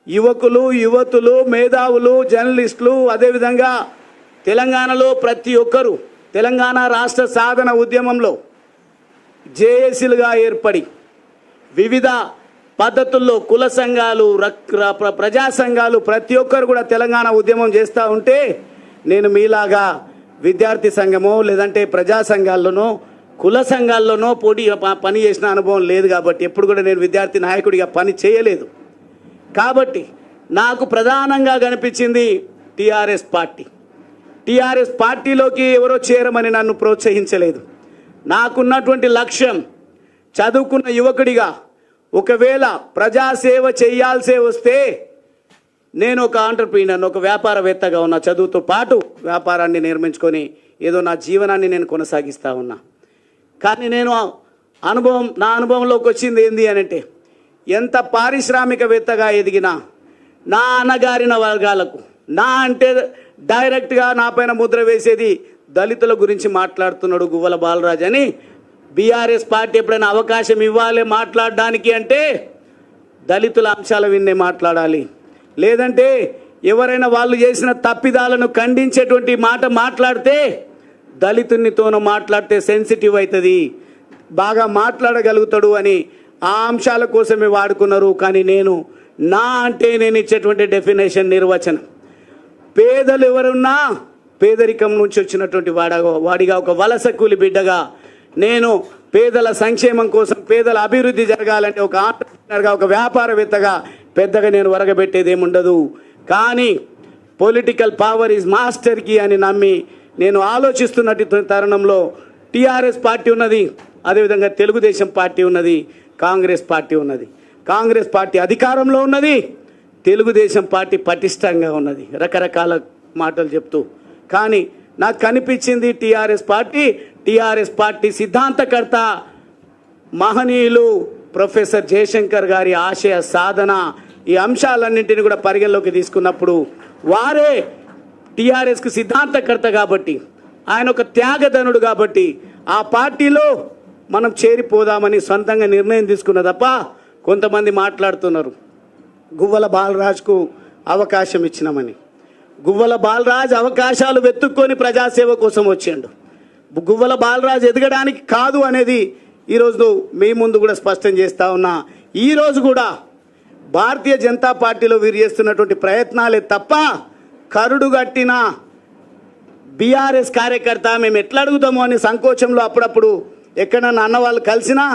యువకులు, యువతులు, మేధావులు, జర్నలిస్టులు, అదేవిధంగా తెలంగాణలో ప్రతి ఒక్కరూ తెలంగాణ రాష్ట్ర సాధన ఉద్యమంలో జేఏసీలుగా ఏర్పడి వివిధ పద్ధతుల్లో కుల సంఘాలు, ప్రజా సంఘాలు ప్రతి ఒక్కరు కూడా తెలంగాణ ఉద్యమం చేస్తూ ఉంటే నేను మీలాగా విద్యార్థి సంఘమో లేదంటే ప్రజా సంఘాల్లోనో కుల సంఘాల్లోనో పని చేసిన అనుభవం లేదు కాబట్టి ఎప్పుడు కూడా నేను విద్యార్థి నాయకుడిగా పని చేయలేదు. కాబట్టి నాకు ప్రధానంగా కనిపించింది టీఆర్ఎస్ పార్టీ. టీఆర్ఎస్ పార్టీలోకి ఎవరో చేరమని నన్ను ప్రోత్సహించలేదు. నాకున్నటువంటి లక్ష్యం చదువుకున్న యువకుడిగా ఒకవేళ ప్రజాసేవ చేయాల్సే వస్తే నేను ఒక ఆంటర్ప్రీనర్, ఒక వ్యాపారవేత్తగా ఉన్నా, చదువుతో పాటు వ్యాపారాన్ని నిర్మించుకొని ఏదో నా జీవనాన్ని నేను కొనసాగిస్తూ ఉన్నా. కానీ నేను నా అనుభవంలోకి వచ్చింది ఏంది అనంటే, ఎంత పారిశ్రామికవేత్తగా ఎదిగినా నా అణగారిన వర్గాలకు, నా అంటే డైరెక్ట్గా నా పైన ముద్ర వేసేది దళితుల గురించి మాట్లాడుతున్నాడు గువ్వల బాలరాజు అని బీఆర్ఎస్ పార్టీ ఎప్పుడైనా అవకాశం ఇవ్వాలి మాట్లాడడానికి అంటే దళితుల అంశాల విన్నే మాట్లాడాలి. లేదంటే ఎవరైనా వాళ్ళు చేసిన తప్పిదాలను ఖండించేటువంటి మాట మాట్లాడితే దళితునితోనూ మాట్లాడితే సెన్సిటివ్ అవుతుంది, బాగా మాట్లాడగలుగుతాడు అని ఆ అంశాల కోసమే వాడుకున్నారు. కానీ నేను నేను ఇచ్చేటువంటి డెఫినేషన్, నిర్వచనం, పేదలు ఎవరున్నా పేదరికం నుంచి వచ్చినటువంటి వాడిగా ఒక వలస కూలి బిడ్డగా నేను పేదల సంక్షేమం కోసం, పేదల అభివృద్ధి జరగాలంటే ఒక ఆంటర్ప్రినర్గా, ఒక వ్యాపారవేత్తగా పెద్దగా నేను వరగబెట్టేది ఏముండదు. కానీ political power is master key అని నమ్మి నేను ఆలోచిస్తున్నట్టు తరుణంలో టీఆర్ఎస్ పార్టీ ఉన్నది, అదేవిధంగా తెలుగుదేశం పార్టీ ఉన్నది, కాంగ్రెస్ పార్టీ ఉన్నది. కాంగ్రెస్ పార్టీ అధికారంలో ఉన్నది, తెలుగుదేశం పార్టీ పటిష్టంగా ఉన్నది, రకరకాల మాటలు చెప్తూ. కానీ నాకు కనిపించింది టీఆర్ఎస్ పార్టీ సిద్ధాంతకర్త మహనీయులు ప్రొఫెసర్ జయశంకర్ గారి ఆశయ సాధన, ఈ అంశాలన్నింటినీ కూడా పరిగణలోకి తీసుకున్నప్పుడు వారే టీఆర్ఎస్కి సిద్ధాంతకర్త కాబట్టి, ఆయన ఒక త్యాగధనుడు కాబట్టి ఆ పార్టీలో మనం చేరిపోదామని సొంతంగా నిర్ణయం తీసుకున్న తప్ప కొంతమంది మాట్లాడుతున్నారు గువ్వల బాలరాజుకు అవకాశం ఇచ్చినామని. గువ్వల బాలరాజు అవకాశాలు వెతుక్కొని ప్రజాసేవ కోసం వచ్చిండు. గువ్వల బాలరాజు ఎదగడానికి కాదు అనేది ఈరోజు మీ ముందు కూడా స్పష్టం చేస్తూ ఉన్నా. ఈరోజు కూడా భారతీయ జనతా పార్టీలో వీరు చేస్తున్నటువంటి ప్రయత్నాలే తప్ప కరుడుగట్టిన బీఆర్ఎస్ కార్యకర్త మేము ఎట్లా అడుగుతామో అని సంకోచంలో అప్పుడప్పుడు ఎక్కడన్నా అన్న వాళ్ళు కలిసినా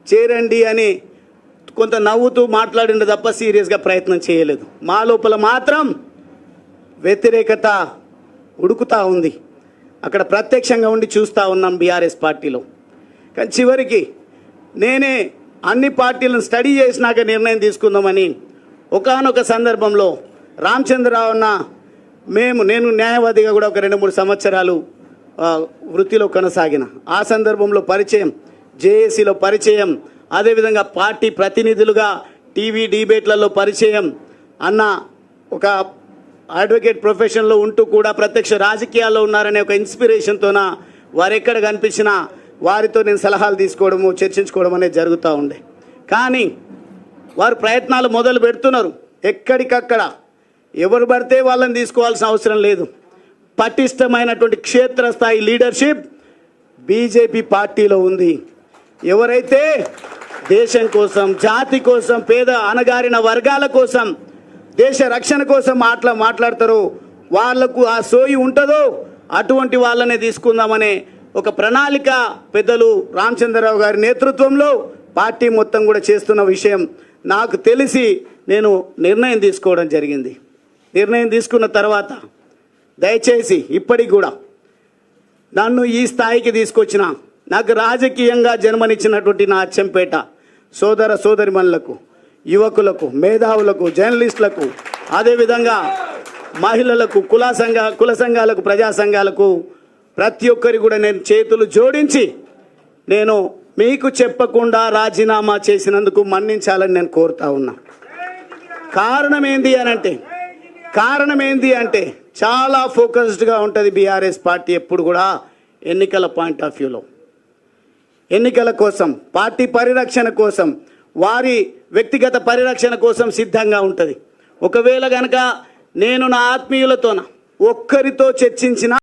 చేరండి అని కొంత నవ్వుతూ మాట్లాడిండు తప్ప సీరియస్గా ప్రయత్నం చేయలేదు. మా లోపల మాత్రం వ్యతిరేకత ఉడుకుతూ ఉంది. అక్కడ ప్రత్యక్షంగా ఉండి చూస్తూ ఉన్నాం బీఆర్ఎస్ పార్టీలో. కానీ చివరికి నేనే అన్ని పార్టీలను స్టడీ చేసినాక నిర్ణయం తీసుకుందామని ఒకానొక సందర్భంలో రామచంద్రరావు అన్న నేను న్యాయవాదిగా కూడా ఒక 2-3 సంవత్సరాలు వృత్తిలో కొనసాగిన. ఆ సందర్భంలో పరిచయం, జేఏసీలో పరిచయం, అదేవిధంగా పార్టీ ప్రతినిధులుగా టీవీ డిబేట్లలో పరిచయం. అన్న ఒక అడ్వకేట్ ప్రొఫెషన్లో ఉంటూ కూడా ప్రత్యక్ష రాజకీయాల్లో ఉన్నారనే ఒక ఇన్స్పిరేషన్తోన వారు ఎక్కడ కనిపించినా వారితో నేను సలహాలు తీసుకోవడము, చర్చించుకోవడం అనేది జరుగుతూ ఉండే. కానీ వారు ప్రయత్నాలు మొదలు పెడుతున్నారు. ఎక్కడికక్కడ ఎవరు పడితే వాళ్ళని తీసుకోవాల్సిన అవసరం లేదు. పటిష్టమైనటువంటి క్షేత్రస్థాయి లీడర్షిప్ బీజేపీ పార్టీలో ఉంది. ఎవరైతే దేశం కోసం, జాతి కోసం, పేద అణగారిన వర్గాల కోసం, దేశ రక్షణ కోసం మాట్లాడతారో వాళ్లకు ఆ సోయి ఉంటుందో అటువంటి వాళ్ళనే తీసుకుందామనే ఒక ప్రణాళిక పెద్దలు రామచంద్రరావు గారి నేతృత్వంలో పార్టీ మొత్తం కూడా చేస్తున్న విషయం నాకు తెలిసి నేను నిర్ణయం తీసుకోవడం జరిగింది. నిర్ణయం తీసుకున్న తర్వాత దయచేసి ఇప్పటికి కూడా నన్ను ఈ స్థాయికి తీసుకొచ్చిన, నాకు రాజకీయంగా జన్మనిచ్చినటువంటి నా అచ్చంపేట సోదర సోదరిమణులకు, యువకులకు, మేధావులకు, జర్నలిస్టులకు, అదేవిధంగా మహిళలకు, కుల సంఘాలకు, ప్రజా సంఘాలకు ప్రతి ఒక్కరి కూడా నేను చేతులు జోడించి నేను మీకు చెప్పకుండా రాజీనామా చేసినందుకు మన్నించాలని నేను కోరుతా ఉన్నా. కారణం ఏంది అంటే చాలా ఫోకస్డ్గా ఉంటుంది బీఆర్ఎస్ పార్టీ ఎప్పుడు కూడా ఎన్నికల పాయింట్ ఆఫ్ వ్యూలో. ఎన్నికల కోసం, పార్టీ పరిరక్షణ కోసం, వారి వ్యక్తిగత పరిరక్షణ కోసం సిద్ధంగా ఉంటుంది. ఒకవేళ గనక నేను నా ఆత్మీయులతోన ఒక్కరితో చర్చించిన